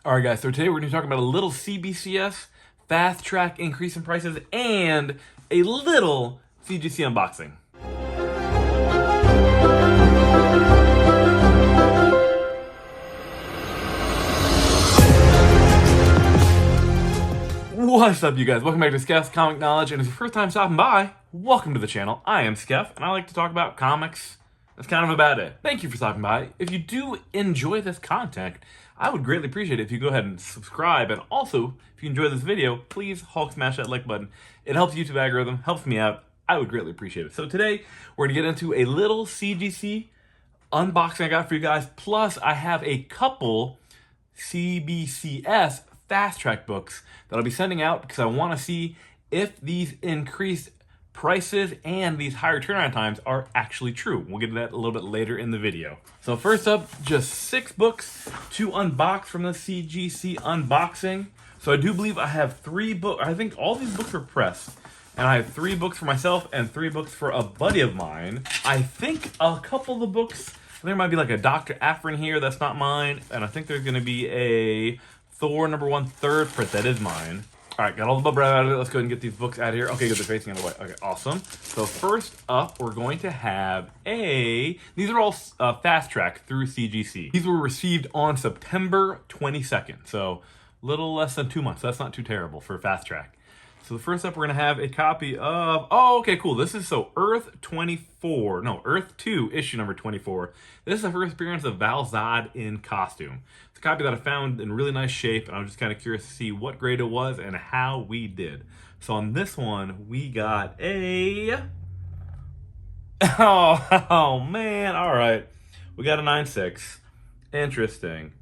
All right, guys, so today we're going to be talking about a little CBCS fast track increase in prices and a little CGC unboxing. What's up, you guys? Welcome back to Skeff's Comic Knowledge, and if it's your first time stopping by, welcome to the channel. I am Skeff, and I like to talk about comics. That's kind of about it. Thank you for stopping by. If you do enjoy this content, I would greatly appreciate it if you go ahead and subscribe, and also, if you enjoy this video, please Hulk smash that like button. It helps YouTube algorithm, helps me out. I would greatly appreciate it. So today, we're going to get into a little CGC unboxing I got for you guys, plus I have a couple CBCS fast track books that I'll be sending out because I want to see if these increased prices and these higher turnaround times are actually true. We'll get to that a little bit later in the video. So first up, just 6 books to unbox from the CGC unboxing. So I do believe I have 3 books. I think all these books are pressed. And I have 3 books for myself and 3 books for a buddy of mine. I think a couple of the books, there might be like a Dr. Afrin here, that's not mine. And I think there's going to be a Thor #1 third print, that is mine. All right, got all the bubble wrap out of it. Let's go ahead and get these books out of here. Okay, good, they're facing the other way. Okay, awesome. So first up, we're going to have these are all fast track through CGC. These were received on September 22nd. So a little less than 2 months. That's not too terrible for fast track. So the first up, we're going to have a copy of, okay, cool. This is Earth 2, issue number 24. This is the first appearance of Val Zod in costume. It's a copy that I found in really nice shape, and I'm just kind of curious to see what grade it was and how we did. So on this one, we got a, oh man, all right. We got a 9.6. Interesting.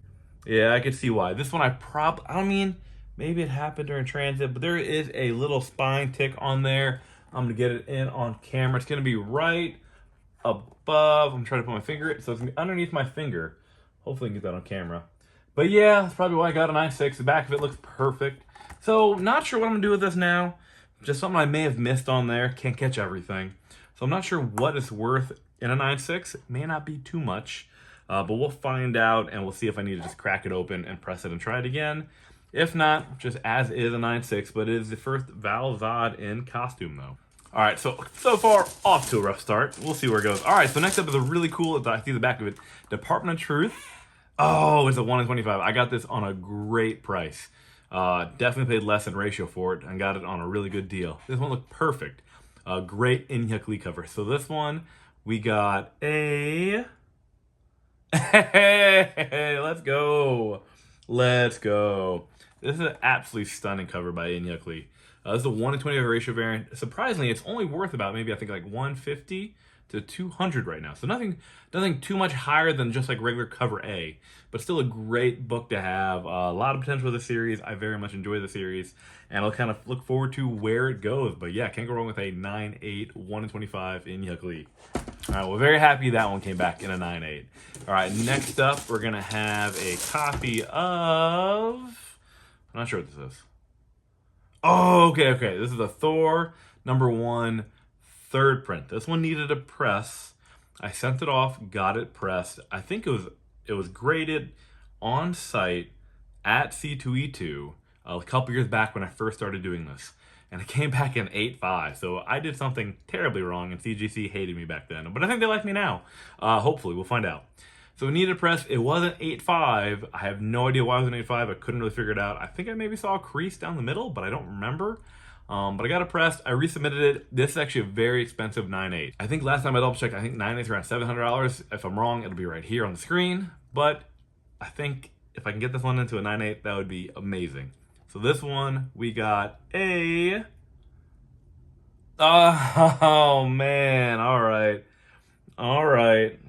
Yeah, I could see why. This one I mean, maybe it happened during transit, but there is a little spine tick on there. I'm going to get it in on camera. It's going to be right above. I'm trying to put my finger, so it's going to be underneath my finger. Hopefully I can get that on camera. But yeah, that's probably why I got a 9.6. The back of it looks perfect. So not sure what I'm going to do with this now. Just something I may have missed on there. Can't catch everything. So I'm not sure what it's worth in a 9.6. It may not be too much. But we'll find out, and we'll see if I need to just crack it open and press it and try it again. If not, just as is a 9.6, but it is the first Val Zod in costume, though. All right, so far, off to a rough start. We'll see where it goes. All right, so next up is a really cool, I see the back of it, Department of Truth. Oh, it's a 1 in 25. I got this on a great price. Definitely paid less than ratio for it and got it on a really good deal. This one looked perfect. Great Inhyuk Lee cover. So this one, we got a... Hey, let's go. Let's go. This is an absolutely stunning cover by Inhyuk Lee. This is a 1 in 25 ratio variant. Surprisingly, it's only worth about maybe I think like 150 to 200 right now. So nothing too much higher than just like regular cover A, but still a great book to have. A lot of potential with the series. I very much enjoy the series, and I'll kind of look forward to where it goes. But yeah, can't go wrong with a 9.8 1 in 25 Inhyuk Lee. All right, well, very happy that one came back in a 9.8. All right, next up, we're gonna have a copy of, I'm not sure what this is. Oh, okay. This is a Thor #1 third print. This one needed a press. I sent it off, got it pressed. I think it was graded on site at C2E2 a couple years back when I first started doing this. And it came back in 8.5. So I did something terribly wrong, and CGC hated me back then. But I think they like me now. Hopefully, we'll find out. So we needed a press. It wasn't 8.5. I have no idea why it was an 8.5. I couldn't really figure it out. I think I maybe saw a crease down the middle, but I don't remember. But I got it pressed. I resubmitted it. This is actually a very expensive 9.8. I think last time I double checked, I think 9.8 is around $700. If I'm wrong, it'll be right here on the screen. But I think if I can get this one into a 9.8, that would be amazing. So this one, we got a... Oh, man. All right.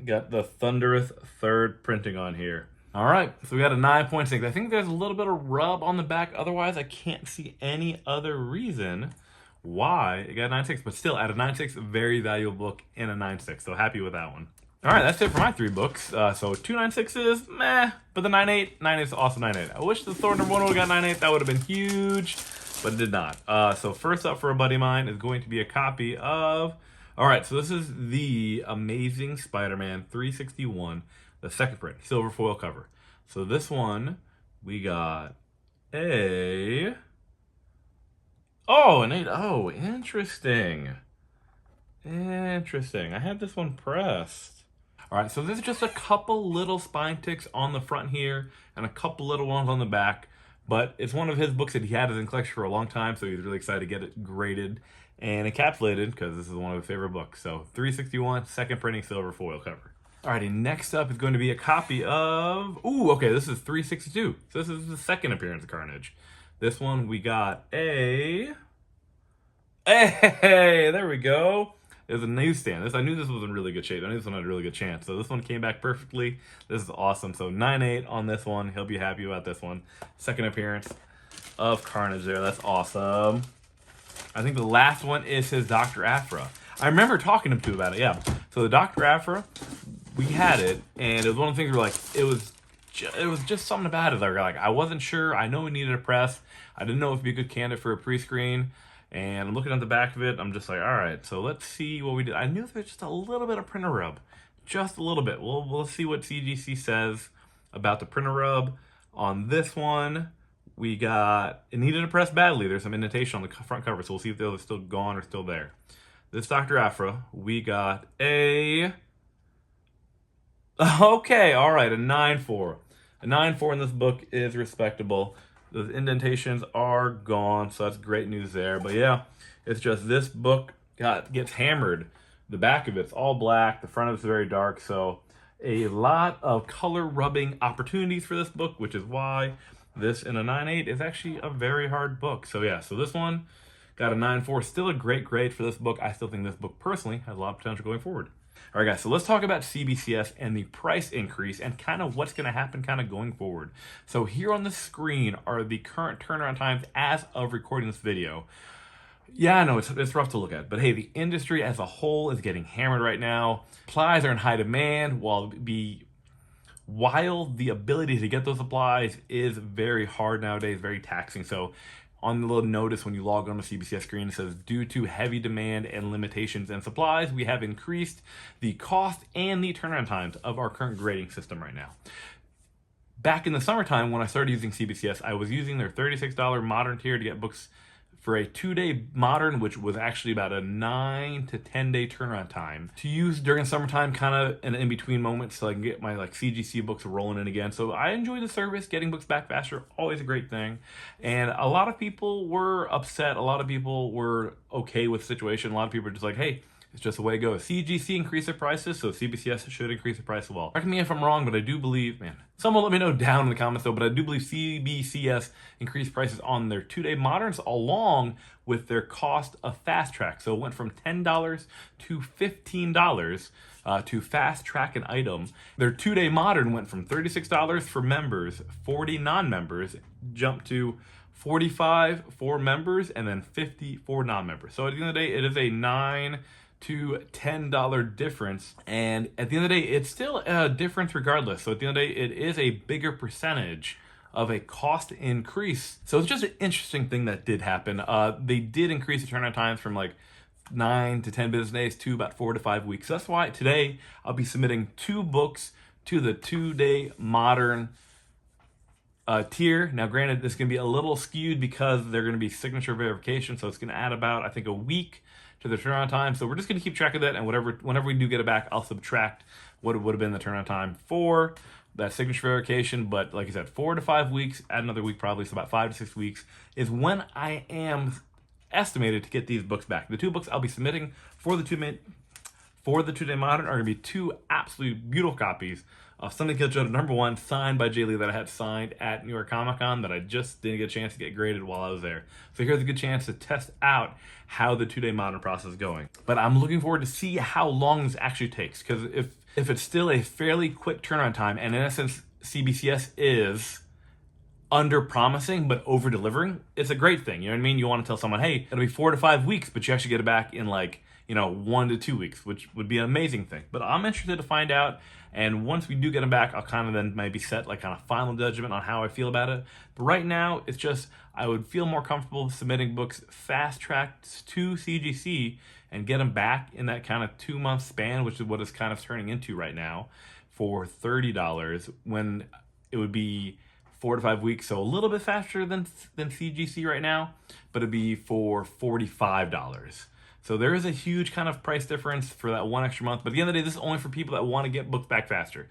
Got the thunderous third printing on here. All right, so we got a 9.6. I think there's a little bit of rub on the back. Otherwise, I can't see any other reason why it got a 9.6. But still, at a 9.6, a very valuable book in a 9.6. So happy with that one. All right, that's it for my 3 books. So 2 9.6s, meh. But the 9.8 is also 9.8. I wish the Thor #1 would have got 9.8. That would have been huge, but it did not. So first up for a buddy of mine is going to be a copy of... All right, so this is the Amazing Spider-Man 361, the second print, silver foil cover. So this one we got a... Oh, an 8. Oh, interesting. Interesting. I had this one pressed. All right, so there's just a couple little spine ticks on the front here and a couple little ones on the back. But it's one of his books that he had in collection for a long time, so he's really excited to get it graded and encapsulated because this is one of his favorite books. So 361, second printing, silver foil cover. Alrighty, next up is going to be a copy of... Ooh, okay, this is 362. So this is the second appearance of Carnage. This one we got a... Hey, there we go. There's a newsstand. I knew this was in really good shape. I knew this one had a really good chance. So this one came back perfectly. This is awesome. So 9.8 on this one. He'll be happy about this one. Second appearance of Carnage there. That's awesome. I think the last one is his Dr. Aphra. I remember talking to him about it, yeah. So the Dr. Aphra, we had it, and it was one of the things where like it was just something about it. Like I wasn't sure. I know we needed a press. I didn't know if it'd be a good candidate for a pre-screen. And I'm looking at the back of it. I'm just like, all right, so let's see what we did. I knew there was just a little bit of printer rub, just a little bit. We'll see what CGC says about the printer rub on this one. We got, it needed a press badly. There's some indentation on the front cover, so we'll see if they're still gone or still there. This Dr. Aphra, we got a, okay, all right, a 9.4. A 9.4 in this book is respectable. Those indentations are gone, so that's great news there. But yeah, it's just this book gets hammered. The back of it's all black. The front of it's very dark. So a lot of color rubbing opportunities for this book, which is why this in a 9.8 is actually a very hard book. So yeah, so this one got a 9.4. Still a great grade for this book. I still think this book personally has a lot of potential going forward. All right, guys, so let's talk about CBCS and the price increase and kind of what's going to happen kind of going forward. So here on the screen are the current turnaround times as of recording this video. Yeah, I know it's rough to look at, but hey, the industry as a whole is getting hammered right now. Supplies are in high demand, while the ability to get those supplies is very hard nowadays, very taxing. So on the little notice when you log on the CBCS screen, it says, due to heavy demand and limitations in supplies, we have increased the cost and the turnaround times of our current grading system right now. Back in the summertime, when I started using CBCS, I was using their $36 modern tier to get books for a 2-day modern, which was actually about a 9 to 10 day turnaround time to use during summertime, kind of an in-between moment, so I can get my like CGC books rolling in again. So I enjoy the service. Getting books back faster, always a great thing. And a lot of people were upset. A lot of people were okay with the situation. A lot of people were just like, hey, it's just the way it goes. CGC increased their prices, so CBCS should increase the price as well. Correct me if I'm wrong, but I do believe, man, someone let me know down in the comments though, but I do believe CBCS increased prices on their 2-day moderns along with their cost of Fast Track. So it went from $10 to $15 to Fast Track an item. Their 2-day modern went from $36 for members, 40 non-members, jumped to $45 for members, and then $50 for non-members. So at the end of the day, it is a $9 to $10 difference, and at the end of the day it's still a difference regardless. So at the end of the day, it is a bigger percentage of a cost increase. So it's just an interesting thing that did happen. They did increase the turnaround times from like 9 to 10 business days to about 4 to 5 weeks. So that's why today I'll be submitting 2 books to the 2-day modern tier. Now granted, this is going to be a little skewed because they're going to be signature verification, so it's going to add about, I think, a week to the turnaround time. So we're just going to keep track of that, and whenever we do get it back, I'll subtract what it would have been the turnaround time for that signature verification. But like I said, 4 to 5 weeks, add another week probably, so about 5 to 6 weeks is when I am estimated to get these books back. The 2 books I'll be submitting for the 2-day modern are going to be 2 absolutely beautiful copies of Sunday Kill Joe #1, signed by Jay Lee, that I had signed at New York Comic Con that I just didn't get a chance to get graded while I was there. So here's a good chance to test out how the 2-day modern process is going. But I'm looking forward to see how long this actually takes, because if it's still a fairly quick turnaround time, and in essence CBCS is under promising but over delivering, it's a great thing. You know what I mean? You want to tell someone, hey, it'll be 4 to 5 weeks, but you actually get it back in like, 1 to 2 weeks, which would be an amazing thing. But I'm interested to find out, and once we do get them back, I'll kind of then maybe set like kind of final judgment on how I feel about it. But right now, it's just, I would feel more comfortable submitting books fast tracked to CGC and get them back in that kind of 2-month span, which is what it's kind of turning into right now, for $30, when it would be 4 to 5 weeks, so a little bit faster than CGC right now, but it'd be for $45. So there is a huge kind of price difference for that one extra month. But at the end of the day, this is only for people that want to get books back faster.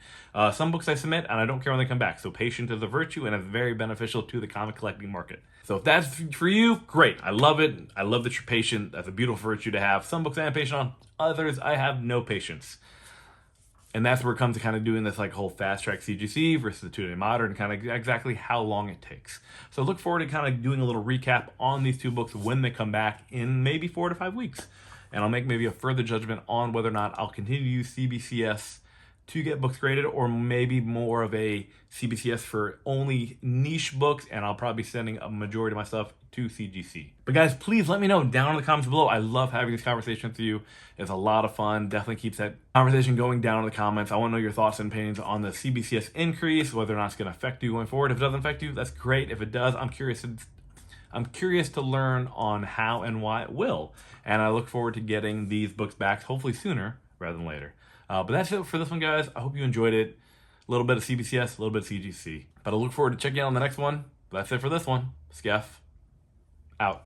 Some books I submit, and I don't care when they come back. So patience is a virtue, and it's very beneficial to the comic collecting market. So if that's for you, great. I love it. I love that you're patient. That's a beautiful virtue to have. Some books I am patient on. Others, I have no patience. And that's where it comes to kind of doing this like whole fast track CGC versus the 2-day modern, kind of exactly how long it takes. So look forward to kind of doing a little recap on these two books when they come back in maybe 4 to 5 weeks. And I'll make maybe a further judgment on whether or not I'll continue to use CBCS to get books graded, or maybe more of a CBCS for only niche books, and I'll probably be sending a majority of my stuff to CGC. But guys, please let me know down in the comments below. I love having this conversation with you. It's a lot of fun. Definitely keeps that conversation going down in the comments. I want to know your thoughts and opinions on the CBCS increase, whether or not it's going to affect you going forward. If it doesn't affect you, that's great. If it does, I'm curious to learn on how and why it will. And I look forward to getting these books back, hopefully sooner rather than later. But that's it for this one, guys. I hope you enjoyed it. A little bit of CBCS, a little bit of CGC. But I look forward to checking out on the next one. But that's it for this one. Skeff, out.